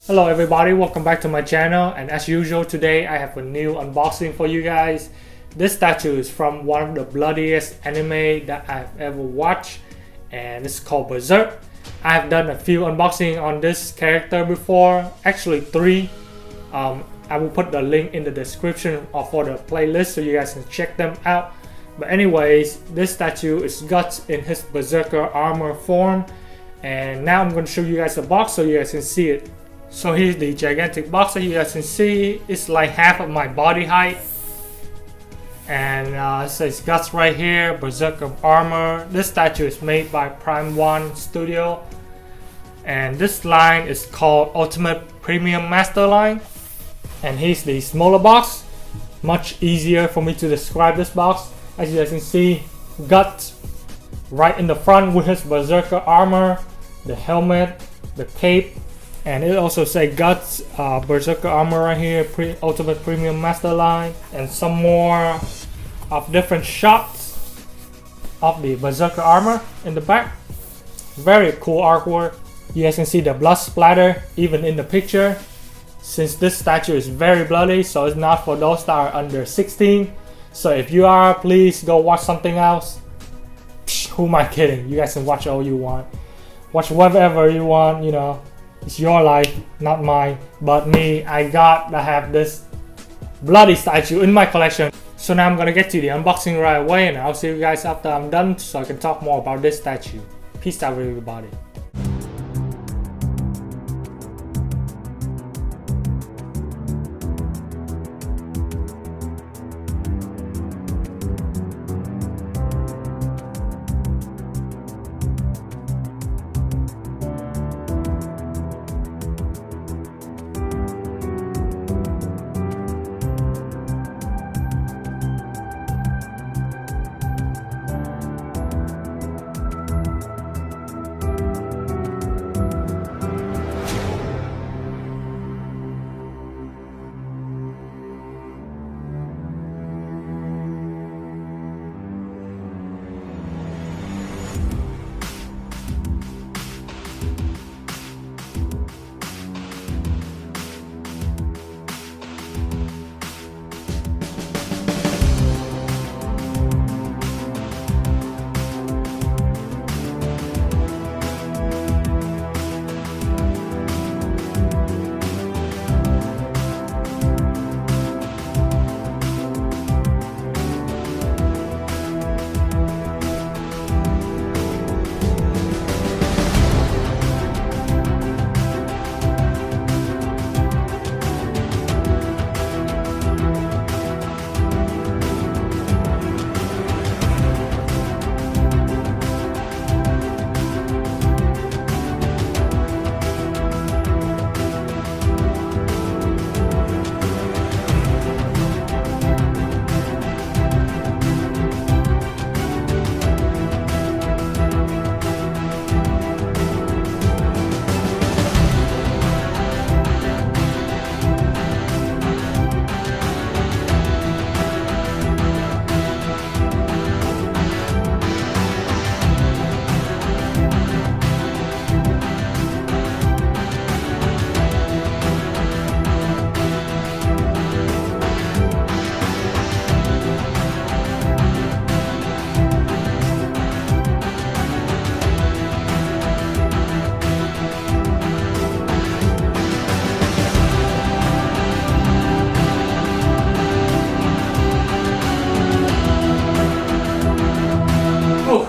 Hello everybody, welcome back to my channel, and as usual today I have a new unboxing for you guys. This statue is from one of the bloodiest anime that I've ever watched, and it's called Berserk. I have done a few unboxing on this character before, actually 3. I will put the link in the description or for the playlist so you guys can check them out. But anyways, this statue is Guts in his Berserker armor form, and now I'm going to show you guys the box so you guys can see it. So here's the gigantic box that you guys can see. It's like half of my body height. And it says Guts right here, Berserker armor. This statue is made by Prime 1 Studio. And this line is called Ultimate Premium Master Line. And here's the smaller box. Much easier for me to describe this box. As you guys can see, Guts right in the front with his Berserker armor, the helmet, the cape. And it also says Guts Berserker armor right here, Ultimate Premium Master Line, and some more of different shots of the Berserker armor in the back. Very cool artwork. You guys can see the blood splatter even in the picture. Since this statue is very bloody, so it's not for those that are under 16. So if you are, please go watch something else. Psh, who am I kidding? You guys can watch all you want. Watch whatever you want, you know. It's your life, not mine. But me, I have this bloody statue in my collection. So now I'm gonna get to the unboxing right away, and I'll see you guys after I'm done so I can talk more about this statue. Peace out everybody.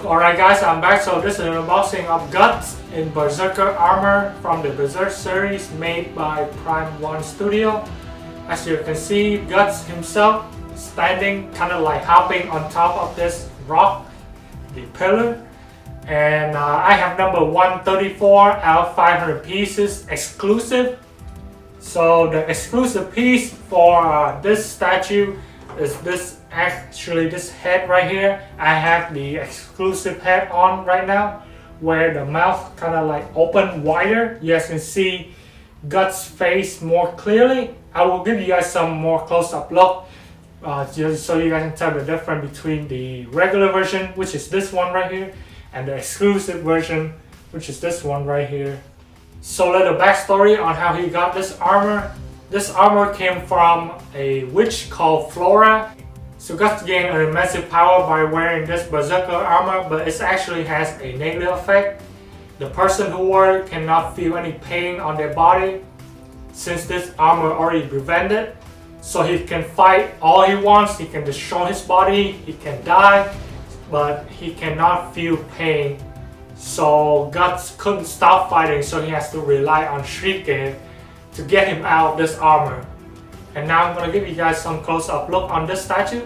Alright guys, I'm back. So this is an unboxing of Guts in Berserker armor from the Berserk series made by Prime 1 Studio. As you can see, Guts himself standing kind of like hopping on top of this rock, the pillar. And I have number 134 out of 500 pieces exclusive. So the exclusive piece for this statue is this head right here. I have the exclusive head on right now, where the mouth kind of like open wider. You guys can see Guts' face more clearly. I will give you guys some more close-up look just so you guys can tell the difference between the regular version, which is this one right here, and the exclusive version, which is this one right here. So a little backstory on how he got this armor. This armor came from a witch called Flora. So Guts gained a massive power by wearing this Berserker armor, but it actually has a negative effect. The person who wore it cannot feel any pain on their body, since this armor already prevented. So he can fight all he wants, he can destroy his body, he can die, but he cannot feel pain. So Guts couldn't stop fighting, so he has to rely on Shrike to get him out of this armor. And now I'm gonna give you guys some close-up look on this statue.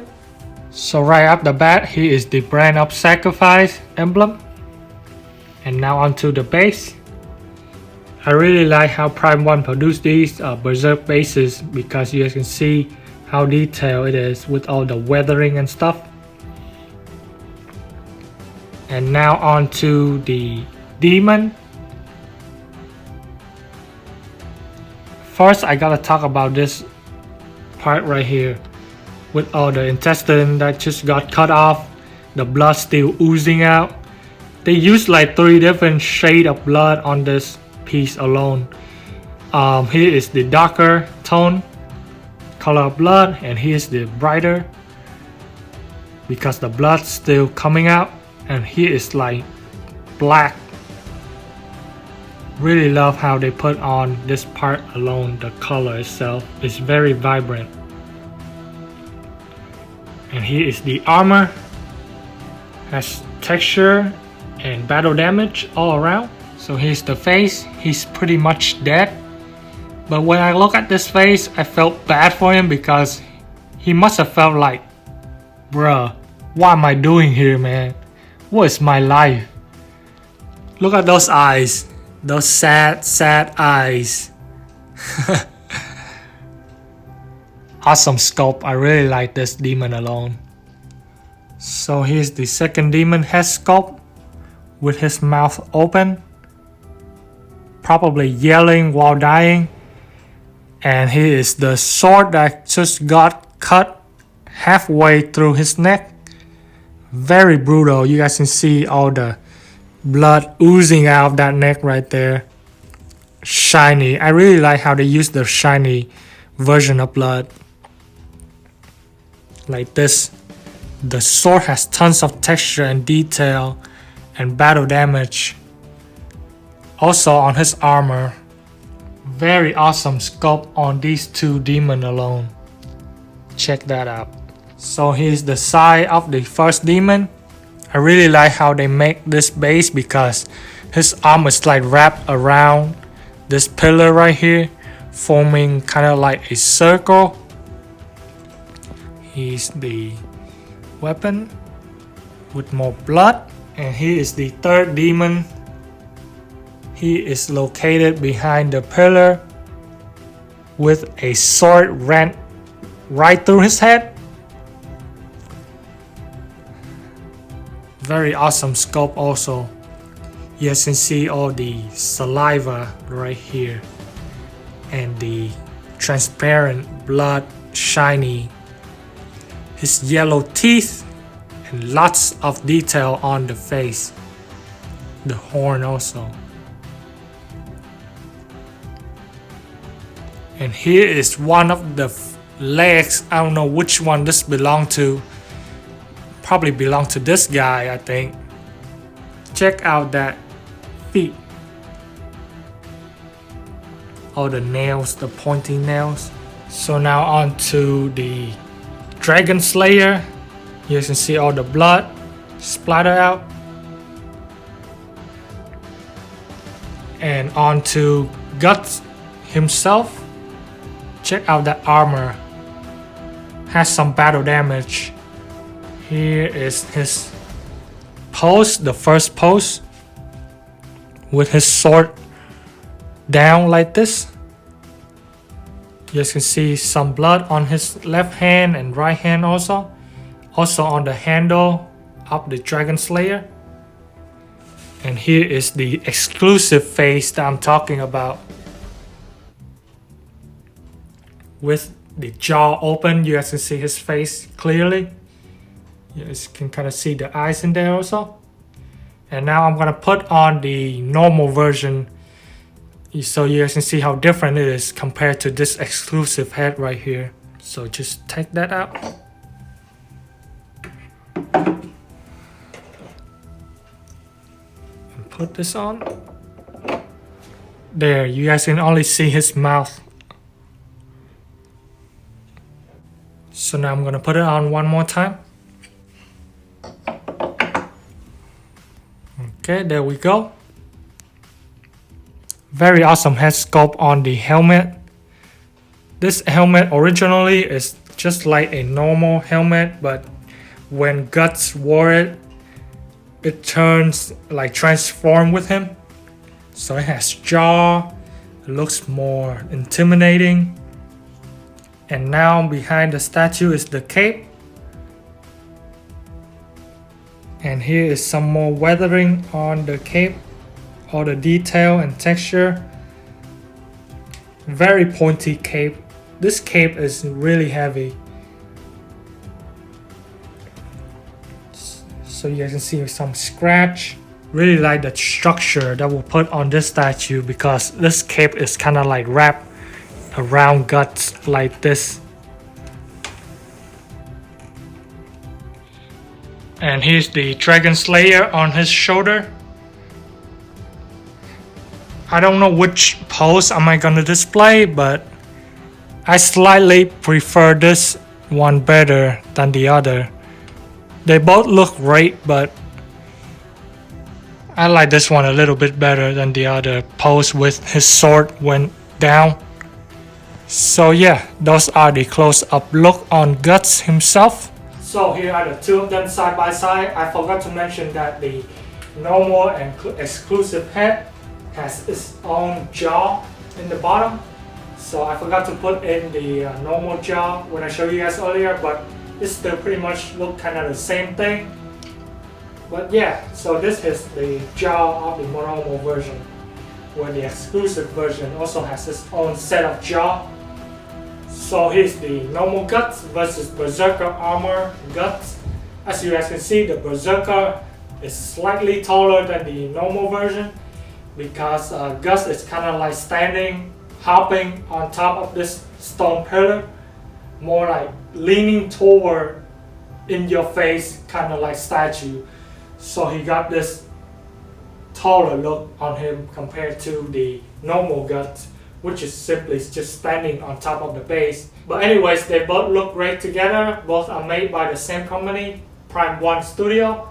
So right off the bat, he is the brand of sacrifice emblem. And now onto the base. I really like how Prime 1 produced these Berserk bases, because you guys can see how detailed it is with all the weathering and stuff. And now onto the demon. First, I gotta talk about this part right here with all the intestine that just got cut off, the blood still oozing out. They used like 3 different shades of blood on this piece alone. Here is the darker tone color of blood, and here's the brighter because the blood's still coming out, and here is like black. Really love how they put on this part alone. The color itself is very vibrant. And here is the armor. Has texture and battle damage all around. So here's the face. He's pretty much dead. But when I look at this face, I felt bad for him, because he must have felt like, bruh, what am I doing here, man? What is my life? Look at those eyes. Those sad, sad eyes. Awesome sculpt. I really like this demon alone. So here's the second demon head sculpt with his mouth open, probably yelling while dying. And here is the sword that just got cut halfway through his neck. Very brutal. You guys can see all the blood oozing out of that neck right there. Shiny. I really like how they use the shiny version of blood. Like this. The sword has tons of texture and detail and battle damage. Also on his armor. Very awesome sculpt on these 2 demons alone. Check that out. So here's the side of the first demon. I really like how they make this base, because his arm is like wrapped around this pillar right here, forming kind of like a circle. Here's the weapon with more blood. And here is the third demon. He is located behind the pillar with a sword ran right through his head. Very awesome sculpt also. You guys can see all the saliva right here, and the transparent blood shiny. His yellow teeth, and lots of detail on the face. The horn also. And here is one of the legs. I don't know which one this belonged to. Probably belong to this guy, I think. Check out that feet. All the nails, the pointy nails. So now on to the Dragon Slayer. You can see all the blood splatter out. And on to Guts himself. Check out that armor. Has some battle damage. Here is his pose, the first pose, with his sword down like this. You guys can see some blood on his left hand and right hand also. Also on the handle of the Dragon Slayer. And here is the exclusive face that I'm talking about. With the jaw open, you guys can see his face clearly. You guys can kind of see the eyes in there also. And now I'm gonna put on the normal version So you guys can see how different it is compared to this exclusive head right here. So just take that out. And put this on. There, you guys can only see his mouth. So now I'm gonna put it on one more time. Okay, there we go. Very awesome head sculpt on the helmet. This helmet originally is just like a normal helmet, but when Guts wore it, it turns like transform with him. So it has jaw, it looks more intimidating. And now behind the statue is the cape. And here is some more weathering on the cape. All the detail and texture. Very pointy cape. This cape is really heavy. So you guys can see some scratch. Really like the structure that we'll put on this statue because this cape is kind of like wrapped around Guts like this. And here's the Dragon Slayer on his shoulder. I don't know which pose am I gonna display, but I slightly prefer this one better than the other. They both look great, but I like this one a little bit better than the other pose with his sword went down. So yeah, those are the close-up look on Guts himself. So here are the two of them side by side. I forgot to mention that the normal and exclusive head has its own jaw in the bottom. So I forgot to put in the normal jaw when I showed you guys earlier, but it still pretty much look kind of the same thing. But yeah, so this is the jaw of the normal version, where the exclusive version also has its own set of jaw. So here's the normal Guts versus Berserker armor Guts. As you guys can see, the Berserker is slightly taller than the normal version because Guts is kind of like standing, hopping on top of this stone pillar, more like leaning toward in your face kind of like statue. So he got this taller look on him compared to the normal Guts, which is simply just standing on top of the base. But anyways, they both look great together. Both are made by the same company, Prime 1 Studio,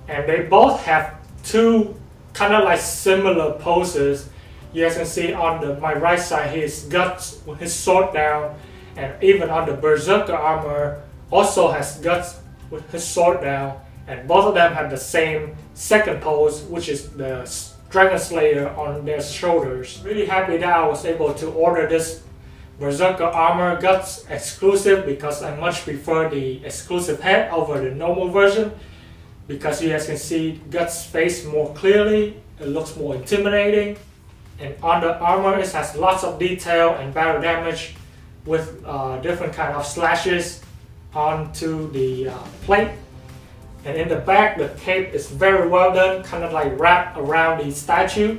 and they both have two kind of like similar poses. You guys can see on my right side his Guts with his sword down, and even on the Berserker armor also has Guts with his sword down, and both of them have the same second pose, which is the Dragon Slayer on their shoulders. Really happy that I was able to order this Berserker armor Guts exclusive because I much prefer the exclusive head over the normal version, because you guys can see Guts' face more clearly, it looks more intimidating, and on the armor it has lots of detail and battle damage with different kind of slashes onto the plate. And in the back, the cape is very well done, kind of like wrapped around the statue.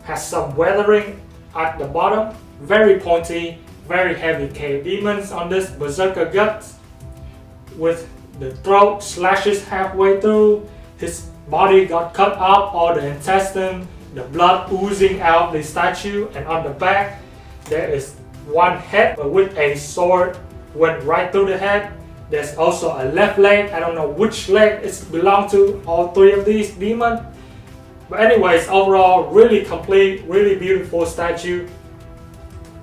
Has some weathering at the bottom, very pointy, very heavy cape. Demons on this Berserker Guts with the throat slashes halfway through. His body got cut up, all the intestine, the blood oozing out the statue. And on the back, there is one head with a sword went right through the head. There's also a left leg. I don't know which leg it belongs to, all three of these demons. But anyways, overall, really complete, really beautiful statue.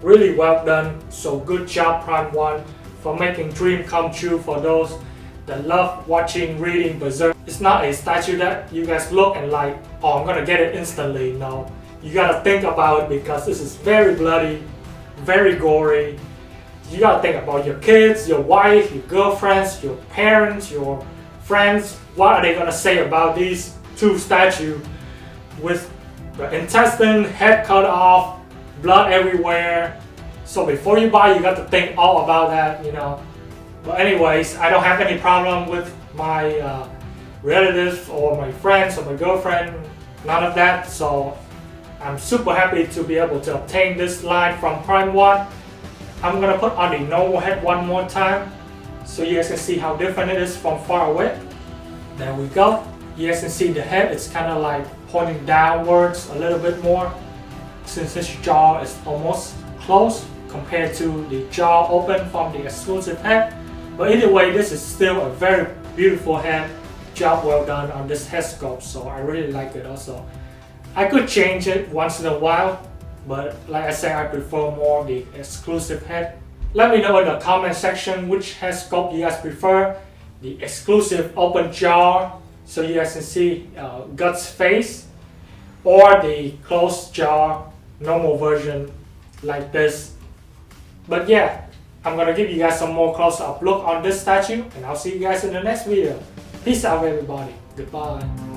Really well done. So good job, Prime 1, for making dream come true for those that love watching, reading Berserk. It's not a statue that you guys look and like, oh, I'm gonna get it instantly. No, you gotta think about it because this is very bloody, very gory. You gotta think about your kids, your wife, your girlfriends, your parents, your friends. What are they gonna say about these two statues with the intestine, head cut off, blood everywhere? So before you buy, you got to think all about that, you know. But anyways, I don't have any problem with my relatives or my friends or my girlfriend, none of that. So I'm super happy to be able to obtain this line from Prime 1. I'm gonna put on the normal head one more time so you guys can see how different it is from far away. There we go. You guys can see the head is kind of like pointing downwards a little bit more since this jaw is almost closed compared to the jaw open from the exclusive head. But either way, this is still a very beautiful head. Job well done on this head sculpt, so I really like it also. I could change it once in a while, but like I said, I prefer more the exclusive head. Let me know in the comment section which head sculpt you guys prefer. The exclusive open jaw, so you guys can see Guts' face, or the closed jaw, normal version like this. But yeah, I'm gonna give you guys some more close-up look on this statue, and I'll see you guys in the next video. Peace out everybody. Goodbye.